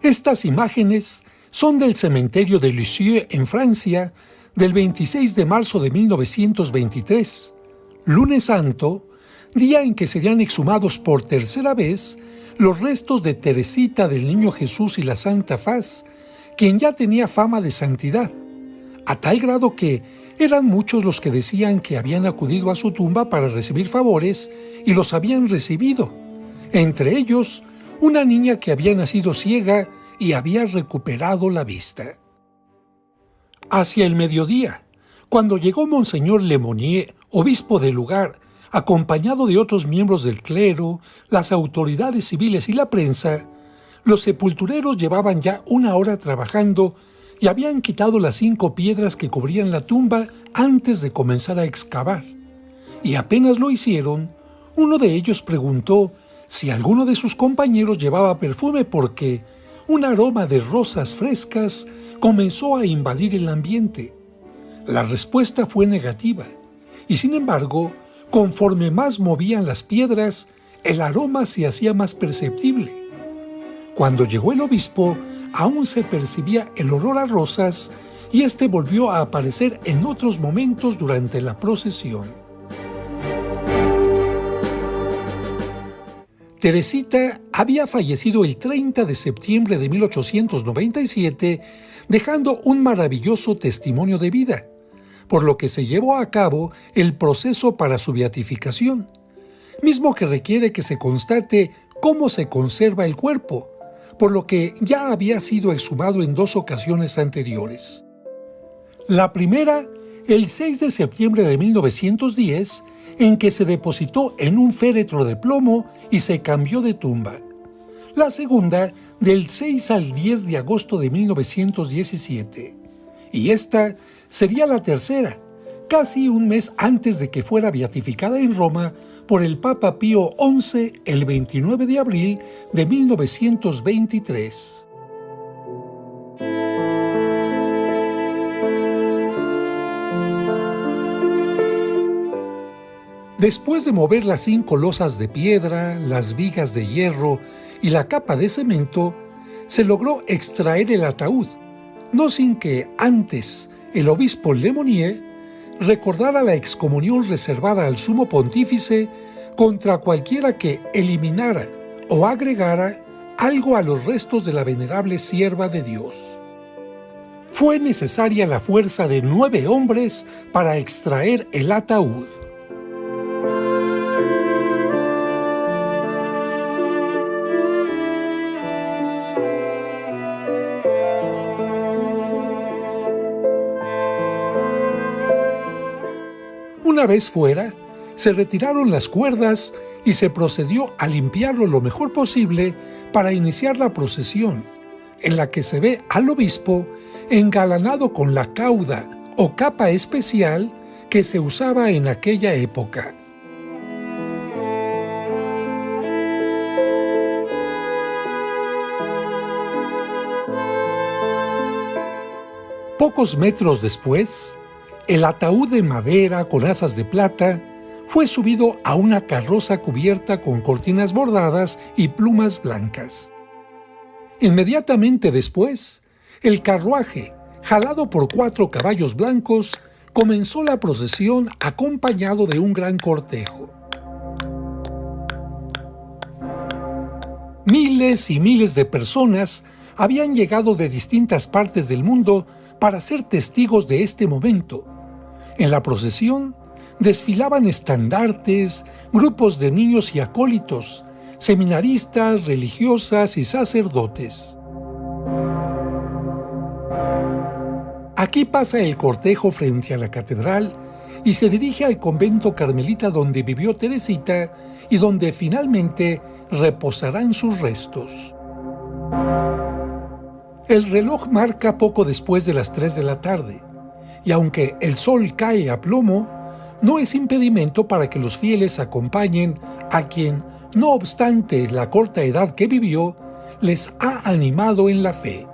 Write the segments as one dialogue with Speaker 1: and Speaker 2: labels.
Speaker 1: Estas imágenes son del cementerio de Lisieux en Francia del 26 de marzo de 1923, lunes santo, día en que serían exhumados por tercera vez los restos de Teresita del Niño Jesús y la Santa Faz, quien ya tenía fama de santidad, a tal grado que eran muchos los que decían que habían acudido a su tumba para recibir favores y los habían recibido, entre ellos una niña que había nacido ciega y había recuperado la vista. Hacia el mediodía, cuando llegó Monseñor Lemonnier, obispo del lugar, acompañado de otros miembros del clero, las autoridades civiles y la prensa, los sepultureros llevaban ya una hora trabajando y habían quitado las 5 piedras que cubrían la tumba antes de comenzar a excavar. Y apenas lo hicieron, uno de ellos preguntó si alguno de sus compañeros llevaba perfume porque un aroma de rosas frescas comenzó a invadir el ambiente. La respuesta fue negativa, y sin embargo, conforme más movían las piedras, el aroma se hacía más perceptible. Cuando llegó el obispo, aún se percibía el olor a rosas y este volvió a aparecer en otros momentos durante la procesión. Teresita había fallecido el 30 de septiembre de 1897, dejando un maravilloso testimonio de vida, por lo que se llevó a cabo el proceso para su beatificación, mismo que requiere que se constate cómo se conserva el cuerpo, por lo que ya había sido exhumado en 2 ocasiones anteriores. La primera, el 6 de septiembre de 1910, en que se depositó en un féretro de plomo y se cambió de tumba. La segunda, del 6 al 10 de agosto de 1917. Y esta sería la tercera, casi un mes antes de que fuera beatificada en Roma por el Papa Pío XI el 29 de abril de 1923. Después de mover las 5 losas de piedra, las vigas de hierro y la capa de cemento, se logró extraer el ataúd, no sin que antes el obispo Lemonnier recordara la excomunión reservada al sumo pontífice contra cualquiera que eliminara o agregara algo a los restos de la venerable sierva de Dios. Fue necesaria la fuerza de 9 hombres para extraer el ataúd. Una vez fuera, se retiraron las cuerdas y se procedió a limpiarlo lo mejor posible para iniciar la procesión, en la que se ve al obispo engalanado con la cauda o capa especial que se usaba en aquella época. Pocos metros después, el ataúd de madera con asas de plata fue subido a una carroza cubierta con cortinas bordadas y plumas blancas. Inmediatamente después, el carruaje, jalado por 4 caballos blancos, comenzó la procesión acompañado de un gran cortejo. Miles y miles de personas habían llegado de distintas partes del mundo para ser testigos de este momento. En la procesión desfilaban estandartes, grupos de niños y acólitos, seminaristas, religiosas y sacerdotes. Aquí pasa el cortejo frente a la catedral y se dirige al convento carmelita donde vivió Teresita y donde finalmente reposarán sus restos. El reloj marca poco después de las 3 de la tarde. Y aunque el sol cae a plomo, no es impedimento para que los fieles acompañen a quien, no obstante la corta edad que vivió, les ha animado en la fe.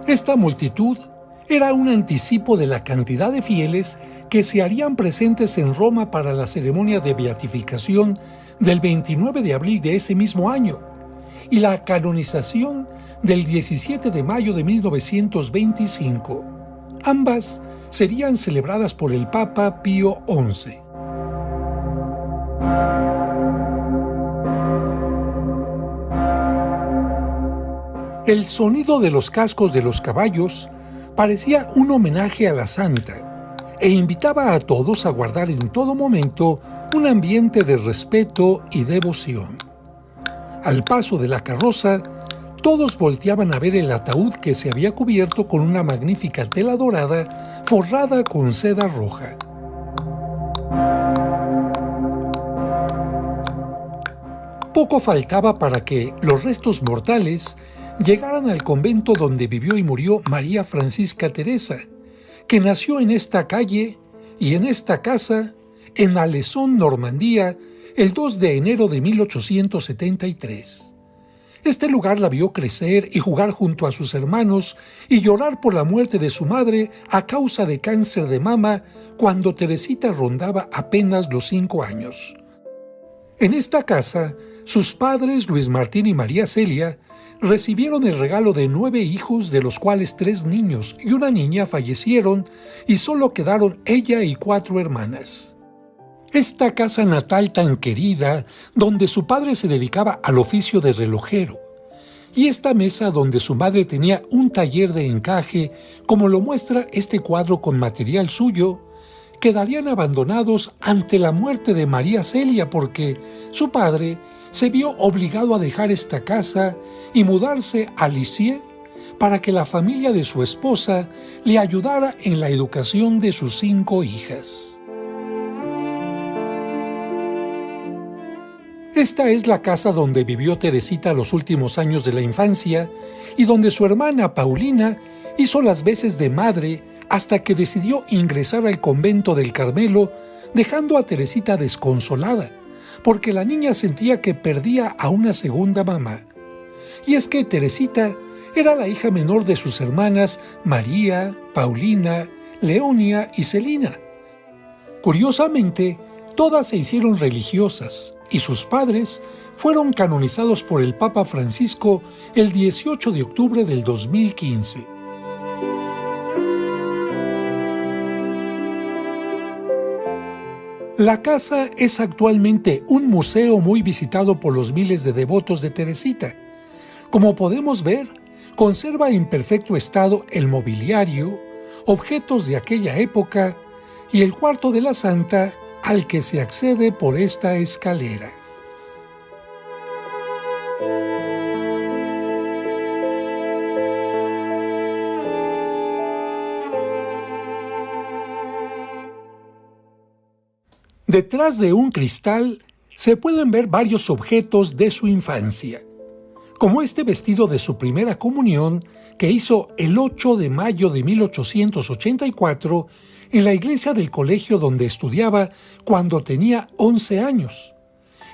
Speaker 1: Esta multitud era un anticipo de la cantidad de fieles que se harían presentes en Roma para la ceremonia de beatificación del 29 de abril de ese mismo año y la canonización del 17 de mayo de 1925. Ambas serían celebradas por el Papa Pío XI. El sonido de los cascos de los caballos parecía un homenaje a la santa e invitaba a todos a guardar en todo momento un ambiente de respeto y devoción. Al paso de la carroza, todos volteaban a ver el ataúd que se había cubierto con una magnífica tela dorada forrada con seda roja. Poco faltaba para que los restos mortales llegaran al convento donde vivió y murió María Francisca Teresa, que nació en esta calle y en esta casa, en Alezón, Normandía, el 2 de enero de 1873. Este lugar la vio crecer y jugar junto a sus hermanos y llorar por la muerte de su madre a causa de cáncer de mama cuando Teresita rondaba apenas los 5 años. En esta casa, sus padres, Luis Martín y María Celia, recibieron el regalo de 9 hijos, de los cuales 3 niños y una niña fallecieron y solo quedaron ella y 4 hermanas. Esta casa natal tan querida, donde su padre se dedicaba al oficio de relojero, y esta mesa donde su madre tenía un taller de encaje, como lo muestra este cuadro con material suyo, quedarían abandonados ante la muerte de María Celia porque su padre se vio obligado a dejar esta casa y mudarse a Lisieux para que la familia de su esposa le ayudara en la educación de sus 5 hijas. Esta es la casa donde vivió Teresita los últimos años de la infancia y donde su hermana Paulina hizo las veces de madre hasta que decidió ingresar al convento del Carmelo, dejando a Teresita desconsolada, porque la niña sentía que perdía a una segunda mamá. Y es que Teresita era la hija menor de sus hermanas María, Paulina, Leonia y Celina. Curiosamente, todas se hicieron religiosas y sus padres fueron canonizados por el Papa Francisco el 18 de octubre del 2015. La casa es actualmente un museo muy visitado por los miles de devotos de Teresita. Como podemos ver, conserva en perfecto estado el mobiliario, objetos de aquella época y el cuarto de la santa al que se accede por esta escalera. Detrás de un cristal se pueden ver varios objetos de su infancia, como este vestido de su primera comunión que hizo el 8 de mayo de 1884 en la iglesia del colegio donde estudiaba cuando tenía 11 años.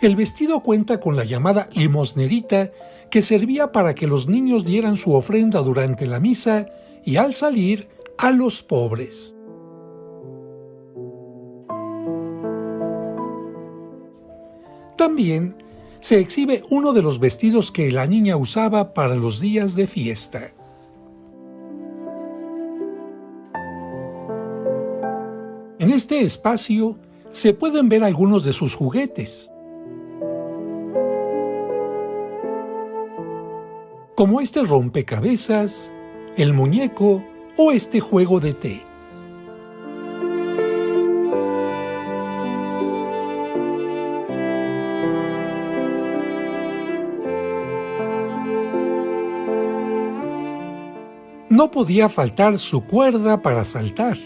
Speaker 1: El vestido cuenta con la llamada limosnerita que servía para que los niños dieran su ofrenda durante la misa y al salir a los pobres. También se exhibe uno de los vestidos que la niña usaba para los días de fiesta. En este espacio se pueden ver algunos de sus juguetes, como este rompecabezas, el muñeco o este juego de té. No podía faltar su cuerda para saltar.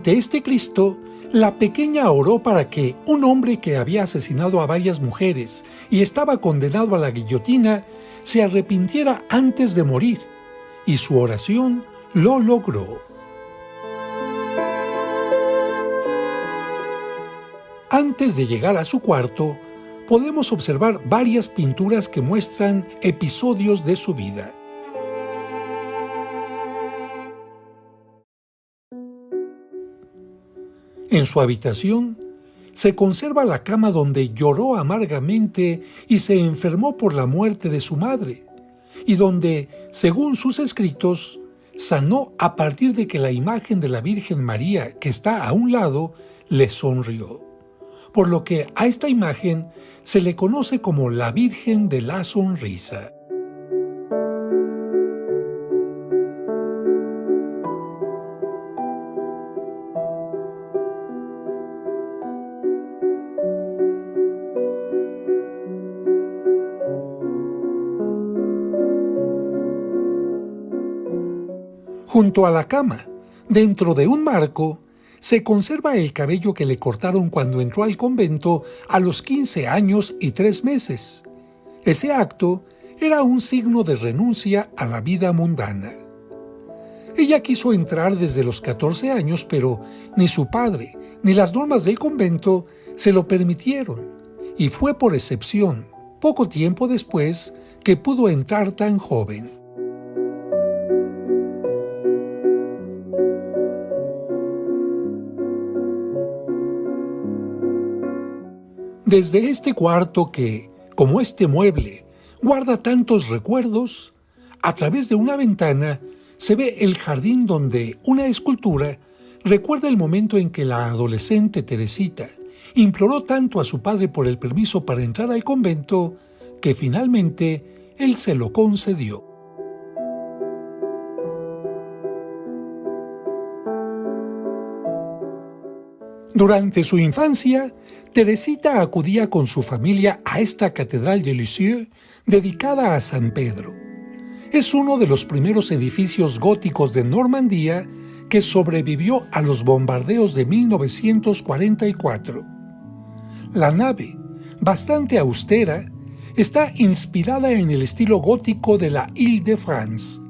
Speaker 1: Ante este Cristo, la pequeña oró para que un hombre que había asesinado a varias mujeres y estaba condenado a la guillotina se arrepintiera antes de morir, y su oración lo logró. Antes de llegar a su cuarto, podemos observar varias pinturas que muestran episodios de su vida. En su habitación se conserva la cama donde lloró amargamente y se enfermó por la muerte de su madre, y donde, según sus escritos, sanó a partir de que la imagen de la Virgen María, que está a un lado, le sonrió, por lo que a esta imagen se le conoce como la Virgen de la Sonrisa. Junto a la cama, dentro de un marco, se conserva el cabello que le cortaron cuando entró al convento a los 15 años y 3 meses. Ese acto era un signo de renuncia a la vida mundana. Ella quiso entrar desde los 14 años, pero ni su padre ni las normas del convento se lo permitieron, y fue por excepción, poco tiempo después, que pudo entrar tan joven. Desde este cuarto que, como este mueble, guarda tantos recuerdos, a través de una ventana se ve el jardín donde una escultura recuerda el momento en que la adolescente Teresita imploró tanto a su padre por el permiso para entrar al convento que finalmente él se lo concedió. Durante su infancia, Teresita acudía con su familia a esta catedral de Lisieux dedicada a San Pedro. Es uno de los primeros edificios góticos de Normandía que sobrevivió a los bombardeos de 1944. La nave, bastante austera, está inspirada en el estilo gótico de la Île-de-France.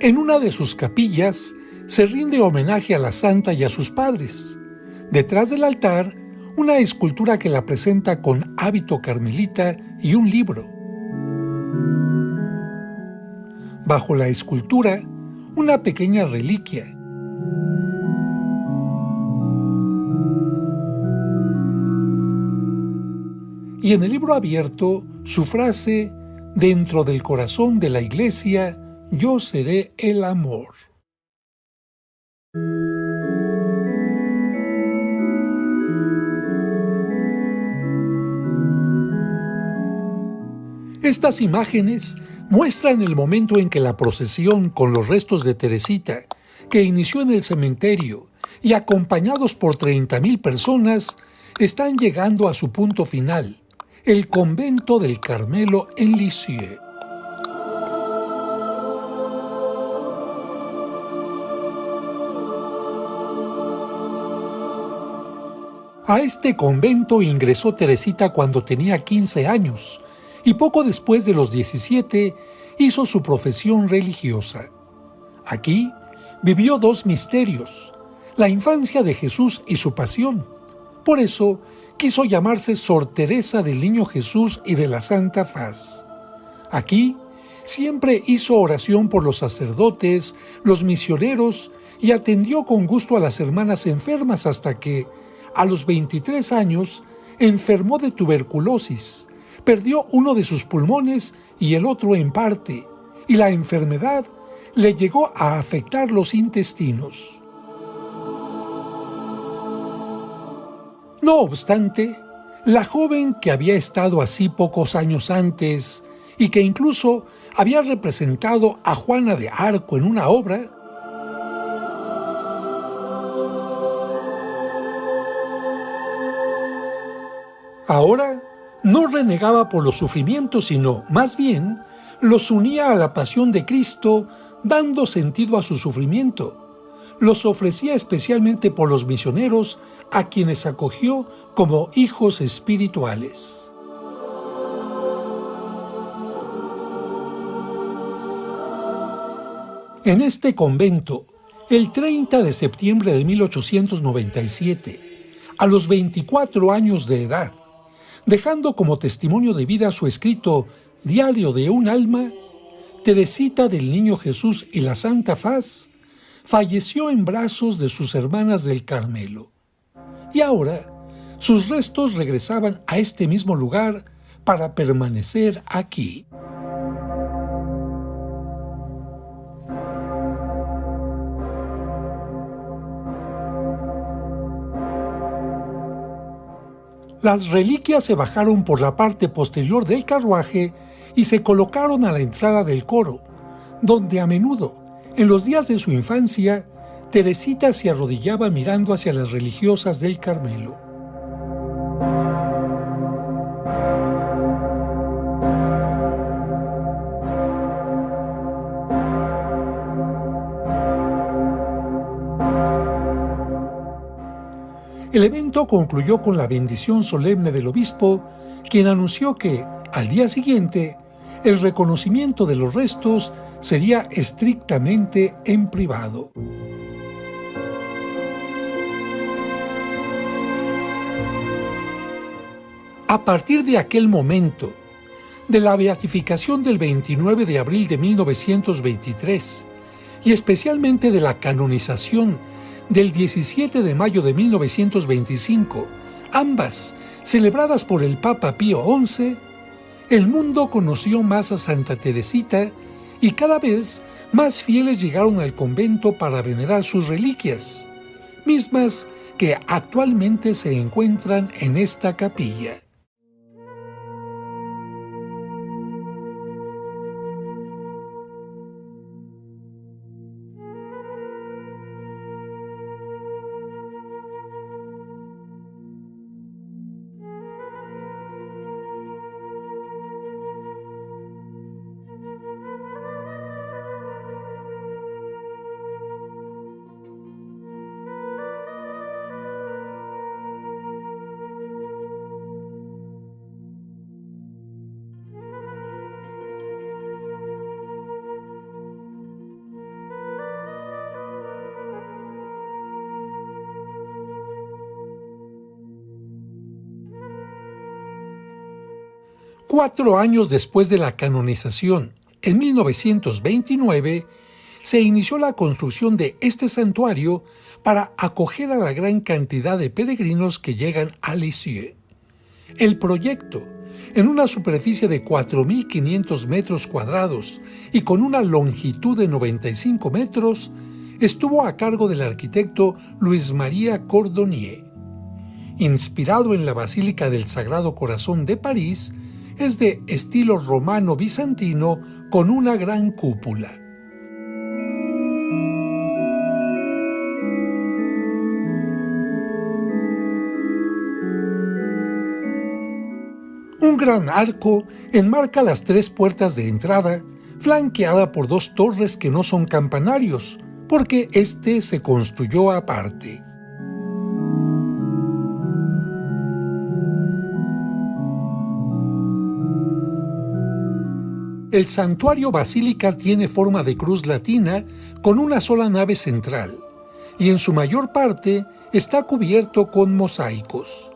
Speaker 1: En una de sus capillas se rinde homenaje a la santa y a sus padres. Detrás del altar, una escultura que la presenta con hábito carmelita y un libro. Bajo la escultura, una pequeña reliquia. Y en el libro abierto, su frase: "Dentro del corazón de la Iglesia, yo seré el amor". Estas imágenes muestran el momento en que la procesión con los restos de Teresita, que inició en el cementerio y acompañados por 30,000 personas, están llegando a su punto final, el convento del Carmelo en Lisieux. A este convento ingresó Teresita cuando tenía 15 años y poco después de los 17 hizo su profesión religiosa. Aquí vivió 2 misterios: la infancia de Jesús y su pasión. Por eso quiso llamarse Sor Teresa del Niño Jesús y de la Santa Faz. Aquí siempre hizo oración por los sacerdotes, los misioneros y atendió con gusto a las hermanas enfermas hasta que, a los 23 años, enfermó de tuberculosis, perdió uno de sus pulmones y el otro en parte, y la enfermedad le llegó a afectar los intestinos. No obstante, la joven que había estado así pocos años antes y que incluso había representado a Juana de Arco en una obra, ahora No renegaba por los sufrimientos, sino, más bien, los unía a la pasión de Cristo, dando sentido a su sufrimiento. Los ofrecía especialmente por los misioneros, a quienes acogió como hijos espirituales. En este convento, el 30 de septiembre de 1897, a los 24 años de edad, dejando como testimonio de vida su escrito Diario de un alma, Teresita del Niño Jesús y la Santa Faz falleció en brazos de sus hermanas del Carmelo. Y ahora, sus restos regresaban a este mismo lugar para permanecer aquí. Las reliquias se bajaron por la parte posterior del carruaje y se colocaron a la entrada del coro, donde a menudo, en los días de su infancia, Teresita se arrodillaba mirando hacia las religiosas del Carmelo. El evento concluyó con la bendición solemne del obispo, quien anunció que, al día siguiente, el reconocimiento de los restos sería estrictamente en privado. A partir de aquel momento, de la beatificación del 29 de abril de 1923 y especialmente de la canonización del 17 de mayo de 1925, ambas celebradas por el Papa Pío XI, el mundo conoció más a Santa Teresita y cada vez más fieles llegaron al convento para venerar sus reliquias, mismas que actualmente se encuentran en esta capilla. Cuatro años después de la canonización, en 1929, se inició la construcción de este santuario para acoger a la gran cantidad de peregrinos que llegan a Lisieux. El proyecto, en una superficie de 4.500 metros cuadrados y con una longitud de 95 metros, estuvo a cargo del arquitecto Luis María Cordonnier. Inspirado en la Basílica del Sagrado Corazón de París, es de estilo romano-bizantino con una gran cúpula. Un gran arco enmarca las tres puertas de entrada, flanqueada por dos torres que no son campanarios, porque este se construyó aparte. El santuario basílica tiene forma de cruz latina con una sola nave central y en su mayor parte está cubierto con mosaicos.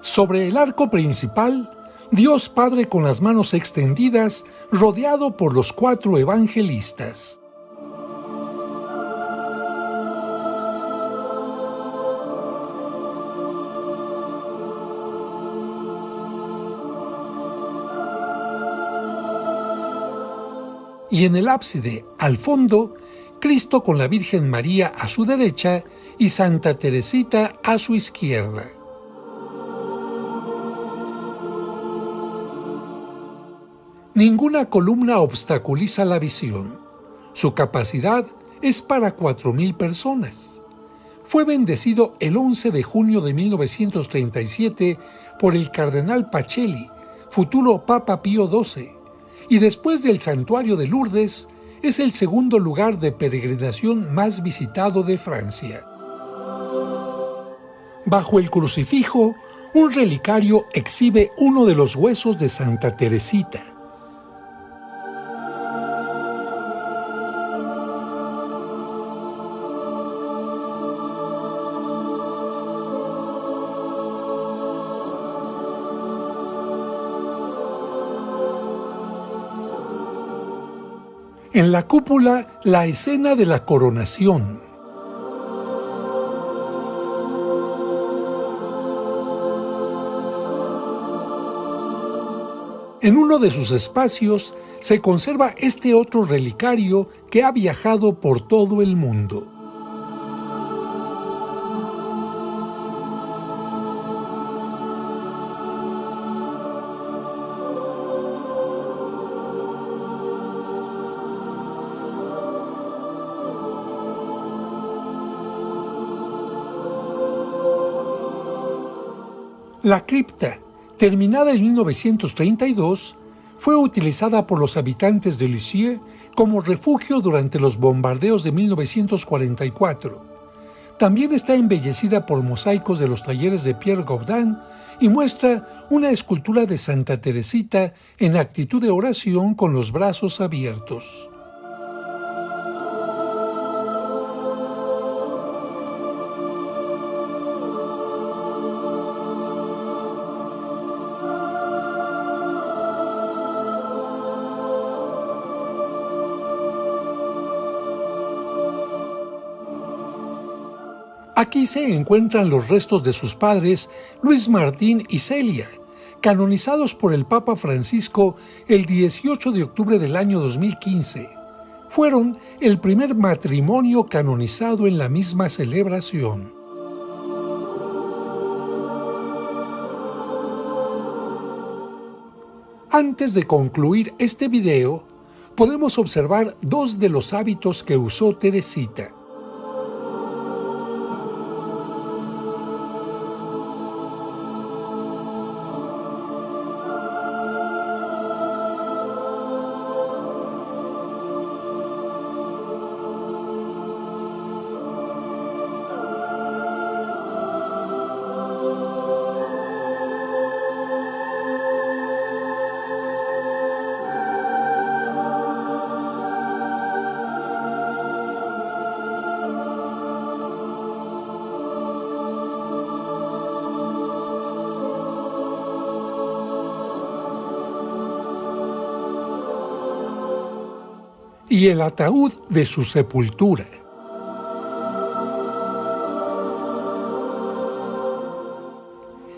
Speaker 1: Sobre el arco principal, Dios Padre con las manos extendidas, rodeado por los cuatro evangelistas. Y en el ábside, al fondo, Cristo con la Virgen María a su derecha y Santa Teresita a su izquierda. Ninguna columna obstaculiza la visión. Su capacidad es para 4.000 personas. fue bendecido el 11 de junio de 1937 por el cardenal Pacelli, futuro Papa Pío XII, y después del santuario de Lourdes, es el segundo lugar de peregrinación más visitado de Francia. Bajo el crucifijo, un relicario exhibe uno de los huesos de Santa Teresita. En la cúpula, la escena de la coronación. En uno de sus espacios se conserva este otro relicario que ha viajado por todo el mundo. La cripta, terminada en 1932, fue utilizada por los habitantes de Lisieux como refugio durante los bombardeos de 1944. También está embellecida por mosaicos de los talleres de Pierre Gaudin y muestra una escultura de Santa Teresita en actitud de oración con los brazos abiertos. Aquí se encuentran los restos de sus padres, Luis Martín y Celia, canonizados por el Papa Francisco el 18 de octubre del año 2015. Fueron el primer matrimonio canonizado en la misma celebración. Antes de concluir este video, podemos observar dos de los hábitos que usó Teresita. Y el ataúd de su sepultura.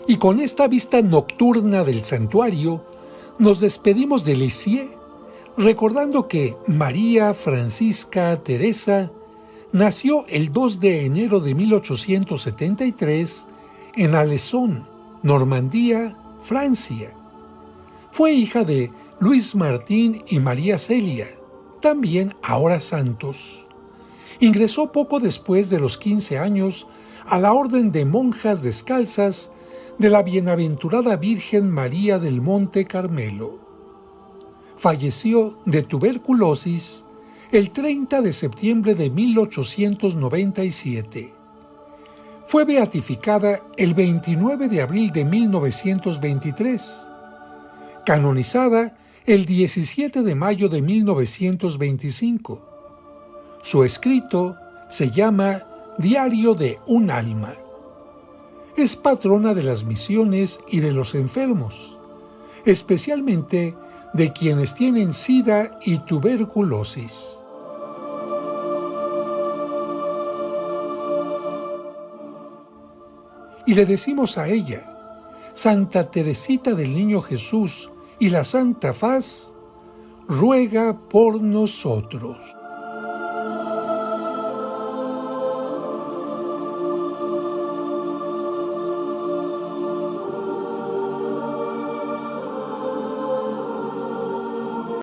Speaker 1: Y con esta vista nocturna del santuario, nos despedimos de Lisieux, recordando que María Francisca Teresa nació el 2 de enero de 1873 en Alençon, Normandía, Francia. Fue hija de Luis Martín y María Celia, también ahora santos. Ingresó poco después de los 15 años a la Orden de Monjas Descalzas de la Bienaventurada Virgen María del Monte Carmelo. Falleció de tuberculosis el 30 de septiembre de 1897. Fue beatificada el 29 de abril de 1923. Canonizada el 17 de mayo de 1925. Su escrito se llama Diario de un alma. Es patrona de las misiones y de los enfermos, especialmente de quienes tienen SIDA y tuberculosis. Y le decimos a ella: Santa Teresita del Niño Jesús y la Santa Faz, ruega por nosotros.